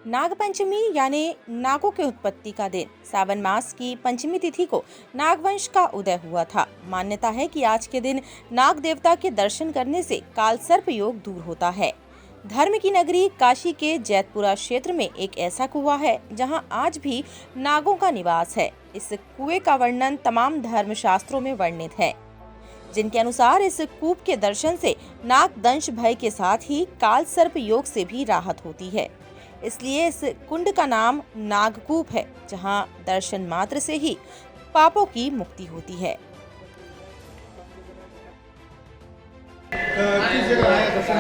नागपंचमी यानी नागों के उत्पत्ति का दिन। सावन मास की पंचमी तिथि को नागवंश का उदय हुआ था। मान्यता है कि आज के दिन नाग देवता के दर्शन करने से काल सर्प योग दूर होता है। धर्म की नगरी काशी के जैतपुरा क्षेत्र में एक ऐसा कुआं है जहां आज भी नागों का निवास है। इस कुएं का वर्णन तमाम धर्म शास्त्रों में वर्णित है, जिनके अनुसार इस कूप के दर्शन से नाग दंश भय के साथ ही काल सर्प योग से भी राहत होती है। इसलिए इस कुंड का नाम नागकूप है, जहां दर्शन मात्र से ही पापों की मुक्ति होती है।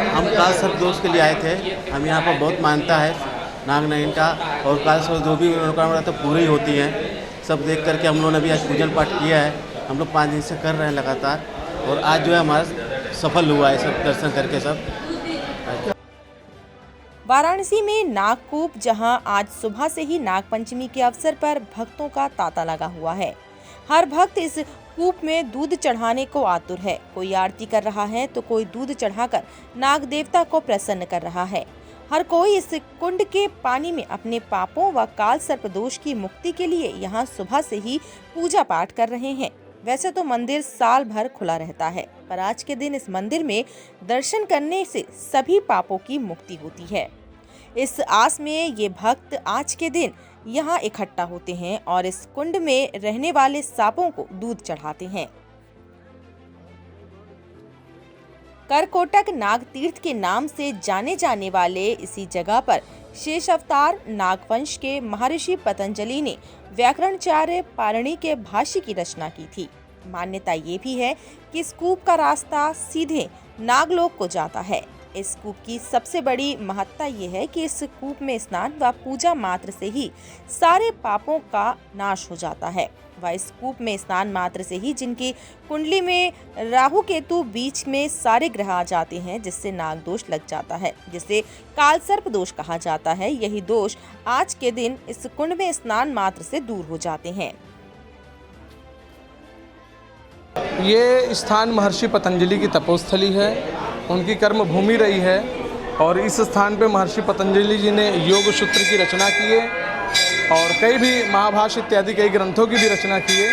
हम काल सर्प दोष के लिए आए थे। हम यहाँ पर बहुत मानता है नाग नागिन का, और काल सर्प जो भी मनोकामना तो पूरी होती है। सब देख करके हम लोगों ने भी आज पूजन पाठ किया है। हम लोग 5 दिन से कर रहे हैं लगातार, और आज जो है हमारा सफल हुआ है सब दर्शन करके सब। वाराणसी में नागकूप, जहां आज सुबह से ही नागपंचमी के अवसर पर भक्तों का तांता लगा हुआ है। हर भक्त इस कूप में दूध चढ़ाने को आतुर है। कोई आरती कर रहा है तो कोई दूध चढ़ाकर नाग देवता को प्रसन्न कर रहा है। हर कोई इस कुंड के पानी में अपने पापों व काल सर्प दोष की मुक्ति के लिए यहाँ सुबह से ही पूजा पाठ कर रहे हैं। वैसे तो मंदिर साल भर खुला रहता है, पर आज के दिन इस मंदिर में दर्शन करने से सभी पापों की मुक्ति होती है। इस आस में ये भक्त आज के दिन यहाँ इकट्ठा होते हैं और इस कुंड में रहने वाले सांपों को दूध चढ़ाते हैं। करकोटक नाग तीर्थ के नाम से जाने जाने वाले इसी जगह पर शेष अवतार नागवंश के महर्षि पतंजलि ने व्याकरणाचार्य पाणिनि के भाष्य की रचना की थी। मान्यता ये भी है कि इस कूप का रास्ता सीधे नागलोक को जाता है। इस कूप की सबसे बड़ी महत्ता ये है कि इस कूप में स्नान व पूजा मात्र से ही सारे पापों का नाश हो जाता है। व इस कूप में स्नान मात्र से ही जिनकी कुंडली में राहु केतु बीच में सारे ग्रह आ जाते हैं, जिससे नाग दोष लग जाता है, जिसे काल सर्प दोष कहा जाता है। यही दोष आज के दिन इस कुंड में स्नान मात्र से दूर हो जाते हैं। ये स्थान महर्षि पतंजलि की तपोस्थली है, उनकी कर्म भूमि रही है, और इस स्थान पे महर्षि पतंजलि जी ने योग सूत्र की रचना की है और कई भी महाभाष्य इत्यादि कई ग्रंथों की भी रचना की है।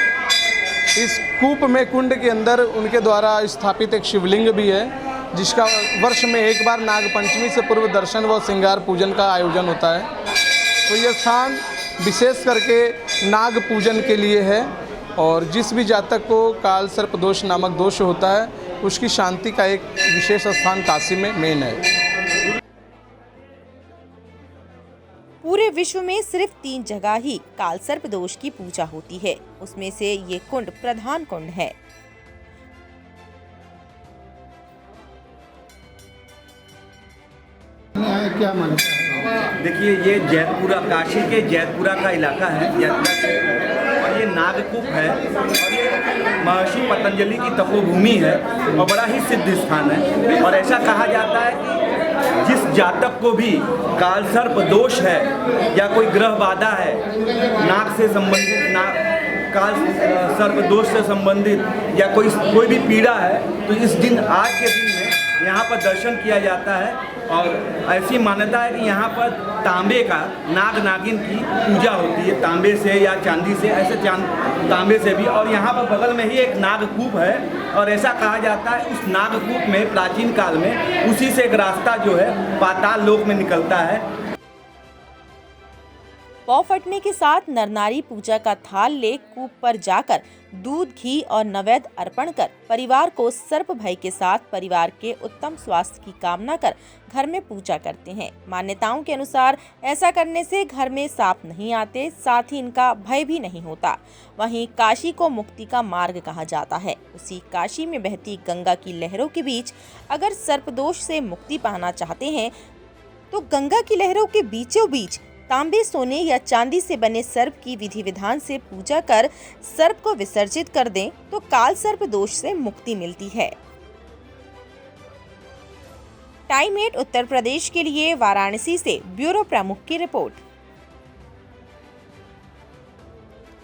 इस कूप में कुंड के अंदर उनके द्वारा स्थापित एक शिवलिंग भी है, जिसका वर्ष में एक बार नागपंचमी से पूर्व दर्शन व श्रृंगार पूजन का आयोजन होता है। तो यह स्थान विशेष करके नाग पूजन के लिए है, और जिस भी जातक को काल सर्प दोष नामक दोष होता है उसकी शांति का एक विशेष स्थान काशी में मेन है। पूरे विश्व में सिर्फ 3 जगह ही काल सर्प दोष की पूजा होती है, उसमें से ये कुंड प्रधान कुंड है। क्या मानता है? देखिए, ये जैतपुरा, काशी के जैतपुरा का इलाका है, और ये नागकूप है, और ये महर्षि पतंजलि की तपोभूमि है और बड़ा ही सिद्ध स्थान है। और ऐसा कहा जाता है कि जिस जातक को भी काल सर्प दोष है या कोई ग्रह बाधा है, नाग से संबंधित, काल सर्प दोष से संबंधित या कोई भी पीड़ा है, तो इस दिन, आज के दिन में यहाँ पर दर्शन किया जाता है। और ऐसी मान्यता है कि यहाँ पर तांबे का नाग नागिन की पूजा होती है, तांबे से या चांदी से, ऐसे तांबे से भी। और यहाँ पर बगल में ही एक नागकूप है, और ऐसा कहा जाता है उस नागकूप में प्राचीन काल में उसी से एक रास्ता जो है पाताल लोक में निकलता है। पौ फटने के साथ नर नारी पूजा का थाल ले कूप पर जाकर दूध, घी और नैवेद्य अर्पण कर परिवार को सर्प भय के साथ परिवार के उत्तम स्वास्थ्य की कामना कर घर में पूजा करते हैं। मान्यताओं के अनुसार ऐसा करने से घर में सांप नहीं आते, साथ ही इनका भय भी नहीं होता। वहीं काशी को मुक्ति का मार्ग कहा जाता है। उसी काशी में बहती गंगा की लहरों के बीच अगर सर्प दोष से मुक्ति पाना चाहते हैं तो गंगा की लहरों के बीचों बीच तांबे, सोने या चांदी से बने सर्प की विधि विधान से पूजा कर सर्प को विसर्जित कर दें तो काल सर्प दोष से मुक्ति मिलती है। टाइम 8 उत्तर प्रदेश के लिए वाराणसी से ब्यूरो प्रमुख की रिपोर्ट।